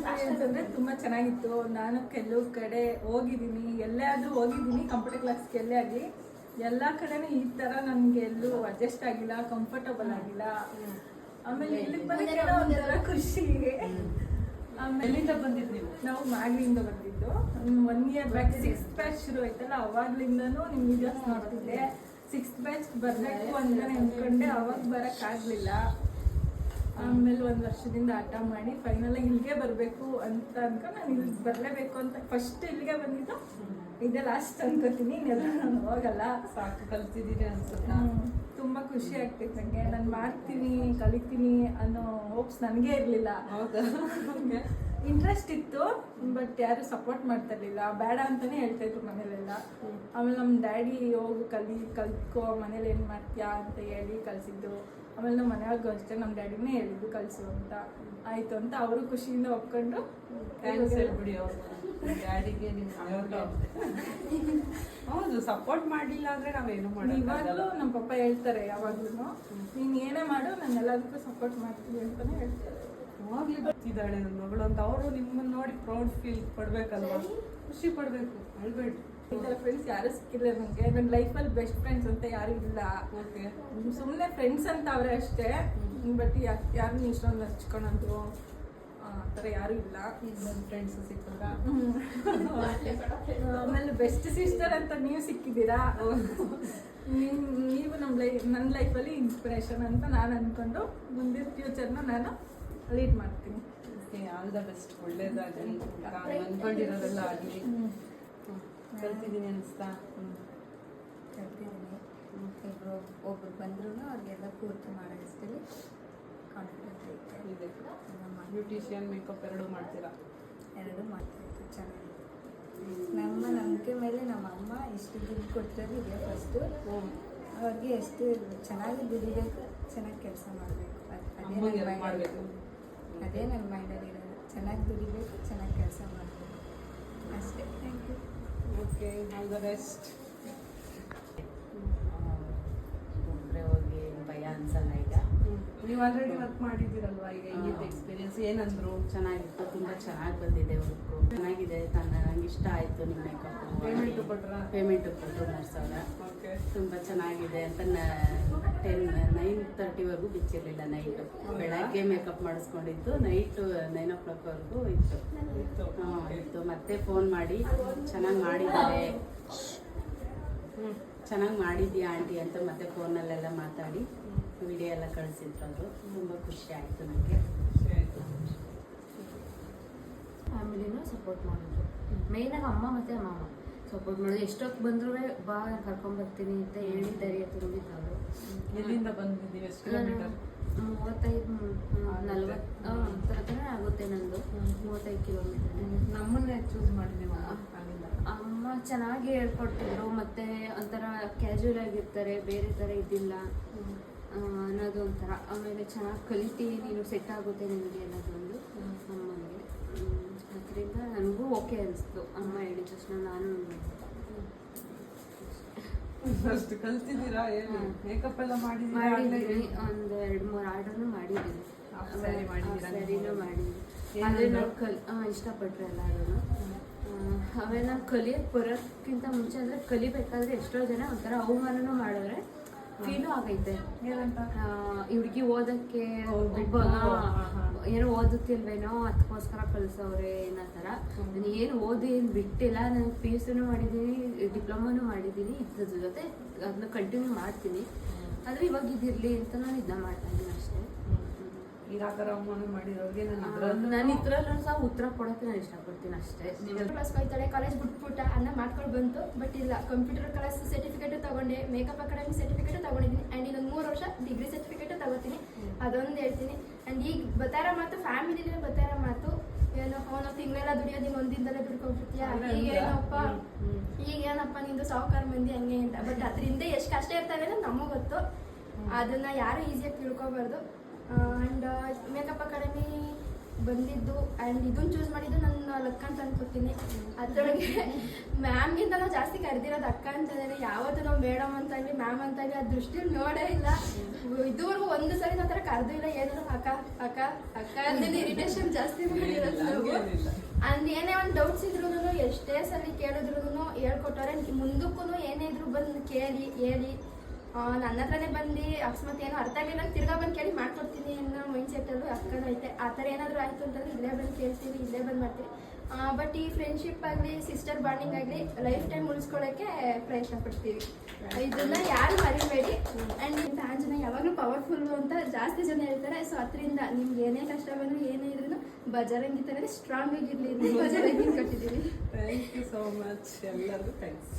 Experience ಅಂದರೆ ತುಂಬ ಚೆನ್ನಾಗಿತ್ತು. ನಾನು ಕೆಲವು ಕಡೆ ಹೋಗಿದ್ದೀನಿ, ಎಲ್ಲಾದರೂ ಹೋಗಿದ್ದೀನಿ ಕಂಪ್ಯೂಟರ್ ಕ್ಲಾಸ್ಗೆ ಎಲ್ಲೇ ಆಗಲಿ, ಎಲ್ಲ ಕಡೆನೂ ಈ ಥರ ನನಗೆ ಎಲ್ಲೂ ಅಡ್ಜಸ್ಟ್ ಆಗಿಲ್ಲ, ಕಂಫರ್ಟಬಲ್ ಆಗಿಲ್ಲ. ಆಮೇಲೆ ಇಲ್ಲಿಗೆ ಬಂದಿರೋ ಒಂಥರ ಖುಷಿ. ಎಲ್ಲಿಂದ ಬಂದಿದ್ದು ನೀವು? ನಾವು ಮಾಗಡಿಯಿಂದ ಬಂದಿದ್ದು. 1 ಇಯರ್ ಬ್ಯಾಕ್ 6th ಬ್ಯಾಚ್ ಶುರು ಆಯ್ತಲ್ಲ, ಅವಾಗ್ಲಿಂದನೂ ನಿಮ್ಮ ವಿಡಿಯೋಸ್ ನೋಡ್ತಿದ್ದೆ. 6th ಬ್ಯಾಚ್ ಬರಬೇಕು ಅಂತ ಅಂದ್ಕೊಂಡೆ, ಅವಾಗ ಬರೋಕ್ಕಾಗಲಿಲ್ಲ. ಆಮೇಲೆ 1 ವರ್ಷದಿಂದ ಆಟ ಮಾಡಿ ಫೈನಲ್ ಇಲ್ಲಿಗೆ ಬರಬೇಕು ಅಂತ ಅನ್ಕೊಂಡು ನಾನು ಇಲ್ಲಿಗೆ ಬರಲೇಬೇಕು ಅಂತ ಫಸ್ಟ್ ಇಲ್ಲಿಗೆ ಬಂದಿದ್ದು. ಇದೇ ಲಾಸ್ಟ್ ಅನ್ಕೋತೀನಿ, ಇನ್ನೆಲ್ಲ ನಾನು ಹೋಗಲ್ಲ. ಸಾಕು ಕಲ್ತಿದ್ದೀನಿ ಅನ್ಸುತ್ತಾ? ತುಂಬ ಖುಷಿ ಆಗ್ತೈತೆ ನನಗೆ. ನಾನು ಮಾಡ್ತೀನಿ, ಕಲಿತೀನಿ ಅನ್ನೋ ಹೋಪ್ಸ್ ನನಗೆ ಇರಲಿಲ್ಲ. ಹೌದಾ? ಇಂಟ್ರೆಸ್ಟ್ ಇತ್ತು, ಬಟ್ ಯಾರು ಸಪೋರ್ಟ್ ಮಾಡ್ತಾ ಇರಲಿಲ್ಲ. ಬೇಡ ಅಂತಲೇ ಹೇಳ್ತಾ ಇದ್ರು ಮನೇಲೆಲ್ಲ. ಆಮೇಲೆ ನಮ್ಮ ಡ್ಯಾಡಿ ಹೋಗು ಕಲ್ತ್ಕೋ, ಮನೇಲಿ ಏನು ಮಾಡ್ತೀಯಾ ಅಂತ ಹೇಳಿ ಕಲಿಸಿದ್ದು. ಆಮೇಲೆ ನಮ್ಮ ಮನೆಯವ್ರಿಗೂ ಅಷ್ಟೇ, ನಮ್ಮ ಡ್ಯಾಡಿನೇ ಹೇಳಿದ್ದು ಕಲಿಸು ಅಂತ. ಆಯಿತು ಅಂತ ಅವರು ಖುಷಿಯಿಂದ ಒಪ್ಕೊಂಡು ಥ್ಯಾಂಕ್ಸ್ ಹೇಳ್ಬಿಡಿ ಅವರು ಡ್ಯಾಡಿಗೆ, ನಿಮ್ಮ ಹೌದು ಸಪೋರ್ಟ್ ಮಾಡಲಿಲ್ಲ ಅಂದರೆ ನಾವೇನು ಮಾಡೋದು. ಇವಾಗಲೂ ನಮ್ಮ ಪಪ್ಪ ಹೇಳ್ತಾರೆ ಯಾವಾಗ್ಲೂ, ನೀನು ಏನೇ ಮಾಡು ನಾನು ಎಲ್ಲದಕ್ಕೂ ಸಪೋರ್ಟ್ ಮಾಡ್ತೀವಿ ಅಂತಲೇ ಹೇಳ್ತಾರೆ. ಹೋಗ್ಲಿ ಬರ್ತಿದ್ದಾಳೆ ನನ್ನ ಮಗಳು ಅಂತ ಅವರು ನಿಮ್ಮನ್ನು ನೋಡಿ ಪ್ರೌಡ್ ಫೀಲ್ ಪಡ್ಬೇಕಲ್ವಾ, ಖುಷಿ ಪಡಬೇಕು, ಅಳ್ಬೇಡಿ. ಈ ಥರ ಫ್ರೆಂಡ್ಸ್ ಯಾರು ಸಿಕ್ಕಿಲ್ಲ ನನಗೆ. ನನ್ನ ಲೈಫಲ್ಲಿ ಬೆಸ್ಟ್ ಫ್ರೆಂಡ್ಸ್ ಅಂತ ಯಾರು ಇಲ್ಲ. ಓಕೆ, ಸುಮ್ಮನೆ ಫ್ರೆಂಡ್ಸ್ ಅಂತ ಅವರೇ ಅಷ್ಟೇ, ಬಟ್ ಯಾರನ್ನ ಇಷ್ಟೊಂದು ಹಚ್ಕೊಳೋದು ಆ ಥರ ಯಾರೂ ಇಲ್ಲ. ನನ್ನ ಫ್ರೆಂಡ್ಸು ಸಿಕ್ಕಿದ್ರ. ಆಮೇಲೆ ಬೆಸ್ಟ್ ಸಿಸ್ಟರ್ ಅಂತ ನೀವು ಸಿಕ್ಕಿದ್ದೀರಾ. ನೀವು ನನ್ನ ಲೈಫಲ್ಲಿ ಇನ್ಸ್ಪಿರೇಷನ್ ಅಂತ ನಾನು ಅಂದ್ಕೊಂಡು ಮುಂದಿನ ಫ್ಯೂಚರ್ನ ನಾನು ಲೀಡ್ ಮಾಡ್ತೀನಿ. ಓಕೆ, ಆಲ್ ದ ಬೆಸ್ಟ್, ಒಳ್ಳೇದಾಗಲಿ, ಅಂದ್ಕೊಂಡಿರೋದೆಲ್ಲ ಆಗಲಿ. ಕಲ್ತಿದ್ದೀನಿ ಅನಿಸ್ತಾ? ಕಲ್ತಿದ್ದೀನಿ. ಒಬ್ರು ಬಂದ್ರು ಅವ್ರಿಗೆಲ್ಲ ಪೂರ್ತಿ ಮಾಡೋಷ್ಟರಲ್ಲಿ ಕಾನ್ಫಿಡೆಂಟ್ ಐತೆ. ಬ್ಯೂಟಿಷಿಯನ್, ಮೇಕಪ್ ಎರಡೂ ಮಾಡ್ತೀರಾ? ಎರಡೂ ಮಾಡ್ತಾಯಿತ್ತು, ಚೆನ್ನಾಗಿ. ನಮ್ಮ ನಂಬಿಕೆ ಮೇಲೆ ನಮ್ಮ ಅಮ್ಮ ಇಷ್ಟು ದುಡ್ಡು ಕೊಡ್ತಾರೆ ಇದೆ ಫಸ್ಟು. ಅವ್ರಿಗೆ ಎಷ್ಟು ಚೆನ್ನಾಗಿ ದುಡಿಬೇಕು, ಚೆನ್ನಾಗಿ ಕೆಲಸ ಮಾಡಬೇಕು, ಅದೇ ನನ್ನ ಮೈಂಡಲ್ಲಿ ಇರೋದು. ಚೆನ್ನಾಗಿ ದುಡಿಬೇಕು, ಚೆನ್ನಾಗಿ ಕೆಲಸ ಮಾಡಬೇಕು, ಅಷ್ಟೇ. Thank you. Okay, all the best. ಒಬ್ಬರೇ ಹೋಗಿ ಭಯ ಅನ್ಸಲ್ಲ. ಈಗ ನೀವು ಆಲ್ರೆಡಿ ವರ್ಕ್ ಮಾಡಿದ್ದೀರಲ್ವಾ, ಈಗ ಹೆಂಗಿತ್ತು ಎಕ್ಸ್ಪೀರಿಯನ್ಸ್? ಏನಂದ್ರು? ಚೆನ್ನಾಗಿತ್ತು, ತುಂಬ ಚೆನ್ನಾಗಿ ಬಂದಿದೆ ವರ್ಕು, ಚೆನ್ನಾಗಿದೆ. ನಂಗೆ ಇಷ್ಟ ಆಯಿತು. ನಿಮ್ಮ ಮೇಕಪ್ ಪೇಮೆಂಟು ಕೊಟ್ರಾ? ಪೇಮೆಂಟು ಕೊಟ್ಟರು 3,000. ಓಕೆ, ತುಂಬ ಚೆನ್ನಾಗಿದೆ ಅಂತ 9:30ವರೆಗೂ ಬಿಚ್ಚಿರಲಿಲ್ಲ ನೈಟು. ಬೆಳಗ್ಗೆ ಮೇಕಪ್ ಮಾಡಿಸ್ಕೊಂಡಿದ್ದು ನೈಟು 9 o'clockವರೆಗೂ ಇತ್ತು. ಇತ್ತು. ಮತ್ತೆ ಫೋನ್ ಮಾಡಿ ಚೆನ್ನಾಗಿ ಮಾಡಿದ್ದಾರೆ, ಚೆನ್ನಾಗಿ ಮಾಡಿದ್ಯಾ ಆಂಟಿ ಅಂತ ಮತ್ತೆ ಫೋನಲ್ಲೆಲ್ಲ ಮಾತಾಡಿ ವಿಡಿಯೋ ಎಲ್ಲ ಕಳಿಸಿದ್ರು. ಅದು ತುಂಬ ಖುಷಿ ಆಯಿತು ನನಗೆ. ಫ್ಯಾಮಿಲಿನೂ ಸಪೋರ್ಟ್ ಮಾಡಿದ್ರು. ಮೇಯ್ನಾಗಿ ಅಮ್ಮ ಮತ್ತು ಮಾಮ ಸಪೋರ್ಟ್ ಮಾಡಿದ್ರು. ಎಷ್ಟೊತ್ತು ಬಂದರೂ ಬಾ ಕರ್ಕೊಂಬರ್ತೀನಿ ಅಂತ ಹೇಳಿ ಧೈರ್ಯ ತುಂಬಿದ್ದವರು. ಎಲ್ಲಿಂದ ಬಂದಿದ್ದೀವಿ? ಎಷ್ಟು ಕಿಲೋಮೀಟರ್? 35-40 ಆಗುತ್ತೆ ನಂದು. 35 ಕಿಲೋಮೀಟರ್. ನಮ್ಮನ್ನೇ ಚೂಸ್ ಮಾಡಿದ್ದೀವಿ. ಅಮ್ಮ ಚೆನ್ನಾಗಿ ಹೇಳ್ಕೊಡ್ತಿದ್ರು, ಮತ್ತೆ ಒಂಥರ ಕ್ಯಾಶುವಲ್ ಆಗಿರ್ತಾರೆ, ಬೇರೆ ಥರ ಇದ್ದಿಲ್ಲ ಅನ್ನೋದು ಒಂಥರ. ಆಮೇಲೆ ಚೆನ್ನಾಗಿ ಕಲಿತೀವಿ, ನೀನು ಸೆಟ್ ಆಗುತ್ತೆ ನಿನಗೆ ಅನ್ನೋದೊಂದು ಅಮ್ಮನಿಗೆ. ಅದರಿಂದ ನನಗೂ ಓಕೆ ಅನಿಸ್ತು ಅಮ್ಮ ಹೇಳಿದ ತಕ್ಷಣ. ನಾನು ಅಷ್ಟು ಕಲ್ತಿದ್ದೀರಾ? ಏನು ಮೇಕಪ್ ಎಲ್ಲ ಮಾಡಿದ್ದೀನಿ, ಒಂದು 2-3 ಆರ್ಡರ್ನು ಮಾಡಿದ್ದೀನಿ. ಸ್ಯಾರಿನೂ ಮಾಡಿದ್ದೀನಿ. ಆದರೆ ನಾವು ಇಷ್ಟಪಟ್ಟರೆ ಎಲ್ಲರೂ. ಆಮೇಲೆ ನಾನು ಕಲಿಯೋಕ್ಕೆ ಬರೋಕ್ಕಿಂತ ಮುಂಚೆ ಅಂದರೆ ಕಲಿಬೇಕಾದ್ರೆ ಎಷ್ಟೋ ಜನ ಒಂಥರ ಅವಮಾನನೂ ಮಾಡಿದ್ರೆ ಫೀಲು ಆಗೈತೆ. ಏನಂತ? ಈ ಹುಡುಗಿ ಓದೋಕ್ಕೆ ಏನೋ ಓದುತ್ತಿಲ್ವೇನೋ ಅದಕ್ಕೋಸ್ಕರ ಕಲಿಸೋರೆ ಅನ್ನೋ ಥರ. ನಾನು ಏನು ಓದಿ ಏನು ಬಿಟ್ಟಿಲ್ಲ. ನಾನು PUCನೂ ಮಾಡಿದ್ದೀನಿ, ಡಿಪ್ಲೊಮಾನೂ ಮಾಡಿದ್ದೀನಿ. ಇದ್ರ ಜೊತೆ ಅದನ್ನ ಕಂಟಿನ್ಯೂ ಮಾಡ್ತೀನಿ. ಆದರೆ ಇವಾಗ ಇದಿರಲಿ ಅಂತ ನಾನು ಇದನ್ನ ಮಾಡ್ತಾ ಇದ್ದೀನಿ ಅಷ್ಟೇ. ಈಗ ಆ ಥರ ಅವಮಾನ ಮಾಡಿರೋರಿಗೆ ನಾನು ಇದ್ರಲ್ಲೂ ಸಹ ಉತ್ತರ ಕೊಡೋಕ್ಕೆ ನಾನು ಇಷ್ಟಪಡ್ತೀನಿ ಅಷ್ಟೇ. ಕ್ಲಾಸ್ ಹೋಗ್ತಾಳೆ, ಕಾಲೇಜ್ ಬಿಟ್ಬಿಟ್ಟ ಅನ್ನ ಮಾಡ್ಕೊಂಡು ಬಂತು. ಬಟ್ ಇಲ್ಲ, ಕಂಪ್ಯೂಟರ್ ಕ್ಲಾಸ್ ಸರ್ಟಿಫಿಕೇಟು ತಗೊಂಡೆ, ಮೇಕಪ್ ಅಕಾಡೆಮಿ ಸರ್ಟಿಫಿಕೇಟು ತಗೊಂಡಿದ್ದೀನಿ. ಆ್ಯಂಡ್ ಇನ್ನೊಂದು 3 ವರ್ಷ ಡಿಗ್ರಿ ಸರ್ಟಿಫಿಕೇಟು ತಗೋತೀನಿ. ಅದೊಂದು ಹೇಳ್ತೀನಿ. ಆ್ಯಂಡ್ ಈಗ ಬತ್ತಾರ ಮಾತು, ಫ್ಯಾಮಿಲಿಲೇ ಬತ್ತಾರ ಮಾತು, ಏನೋ ಅವನು ತಿಂಗಳೆಲ್ಲ ದುಡಿಯೋದು ಹಿಂಗೆ ಒಂದಿಂದಲೇ ದುಡ್ಕೊಂಡ್ಬಿಡ್ತೀಯ, ಈಗೇನಪ್ಪ ನಿಂದು ಸಾವುಕಾರ ಮಂದಿ ಹಂಗೆ ಅಂತ. ಬಟ್ ಅದರಿಂದ ಎಷ್ಟು ಕಷ್ಟ ಇರ್ತಾರೆ ಅನ್ನೋದು ನಮಗೆ ಗೊತ್ತು. ಅದನ್ನು ಯಾರು ಈಸಿಯಾಗಿ ತಿಳ್ಕೊಬಾರ್ದು. ಆ್ಯಂಡ್ ಮೇಕಪ್ ಅಕಾಡೆಮಿ ಬಂದಿದ್ದು ಆ್ಯಂಡ್ ಇದನ್ನು ಚೂಸ್ ಮಾಡಿದ್ದು ನನ್ನ ಲಕ್ ಅಂತ ಅನ್ಕೋತೀನಿ. ಅದರೊಳಗೆ ಮ್ಯಾಮ್ಗಿಂತ ನಾವು ಜಾಸ್ತಿ ಕರೆದಿರೋದು ಅಕ್ಕ ಅಂತಂದರೆ ಯಾವತ್ತೂ ನಾವು ಮೇಡಮ್ ಅಂತಾಗಲಿ ಮ್ಯಾಮ್ ಅಂತಾಗಲಿ ಆ ದೃಷ್ಟಿಯಲ್ಲಿ ನೋಡೇ ಇಲ್ಲ. ಇದುವರೆಗೂ ಒಂದು ಸರಿ ನಾವು ಥರ ಕರೆದು ಇಲ್ಲ. ಏನಾದ್ರು ಅಕ್ಕ ಅಕ್ಕ ಅಕ್ಕ ಅಂದರೆ ಇರಿಟೇಷನ್ ಜಾಸ್ತಿ ಮಾಡಿರೋದು ನಾವು. ಅಂದ್ ಏನೇ ಒಂದು ಡೌಟ್ಸ್ ಇದ್ರೂ ಎಷ್ಟೇ ಸಲ ಕೇಳಿದ್ರು ಹೇಳ್ಕೊಟ್ಟವ್ರೆ. ಮುಂದಕ್ಕೂ ಏನೇ ಇದ್ರು ಬಂದು ಕೇಳಿ ಹೇಳಿ ನನ್ನ ಹತ್ರನೇ ಬಂದು ಅಕಸ್ಮಾತ್ ಏನೋ ಅರ್ಥ ಆಗಿಲ್ಲ ತಿರ್ಗಾ ಬಂದು ಕೇಳಿ ಮಾಡ್ಕೊಡ್ತೀನಿ ಅನ್ನೋ ಮೈಂಡ್ ಸೆಟ್ಟಲ್ಲೂ ಅಕ್ಕನೂ ಐತೆ. ಆ ಥರ ಏನಾದರೂ ಆಯಿತು ಅಂತಂದ್ರೆ ಇಲ್ಲೇ ಬಂದು ಕೇಳ್ತೀವಿ, ಇಲ್ಲೇ ಬಂದು ಮಾಡ್ತೀವಿ. ಬಟ್ ಈ ಫ್ರೆಂಡ್ಶಿಪ್ ಆಗಲಿ ಸಿಸ್ಟರ್ ಬಾಂಡಿಂಗ್ ಆಗಲಿ ಲೈಫ್ ಟೈಮ್ ಉಳಿಸ್ಕೊಳ್ಳೋಕ್ಕೆ ಪ್ರಯತ್ನ ಪಡ್ತೀವಿ. ಇದನ್ನ ಯಾರು ಮರಿಬೇಡಿ. ಆ್ಯಂಡ್ ಆಂಜನೇಯ ಯಾವಾಗಲೂ ಪವರ್ಫುಲ್ಲು ಅಂತ ಜಾಸ್ತಿ ಜನ ಹೇಳ್ತಾರೆ. ಸೊ ಅದರಿಂದ ನಿಮ್ಗೆ ಏನೇ ಕಷ್ಟ ಬಂದರೂ ಏನೇ ಇದ್ರೂ ಬಜರಂಗಿ ಥರನೇ ಸ್ಟ್ರಾಂಗ್ ಆಗಿರಲಿ. ಬಜರಂಗಿ ಕಟ್ಟಿದ್ದೀವಿ. ಥ್ಯಾಂಕ್ ಯು ಸೋ ಮಚ್ ಎಲ್ಲರಿಗೂ ಥ್ಯಾಂಕ್ಸ್.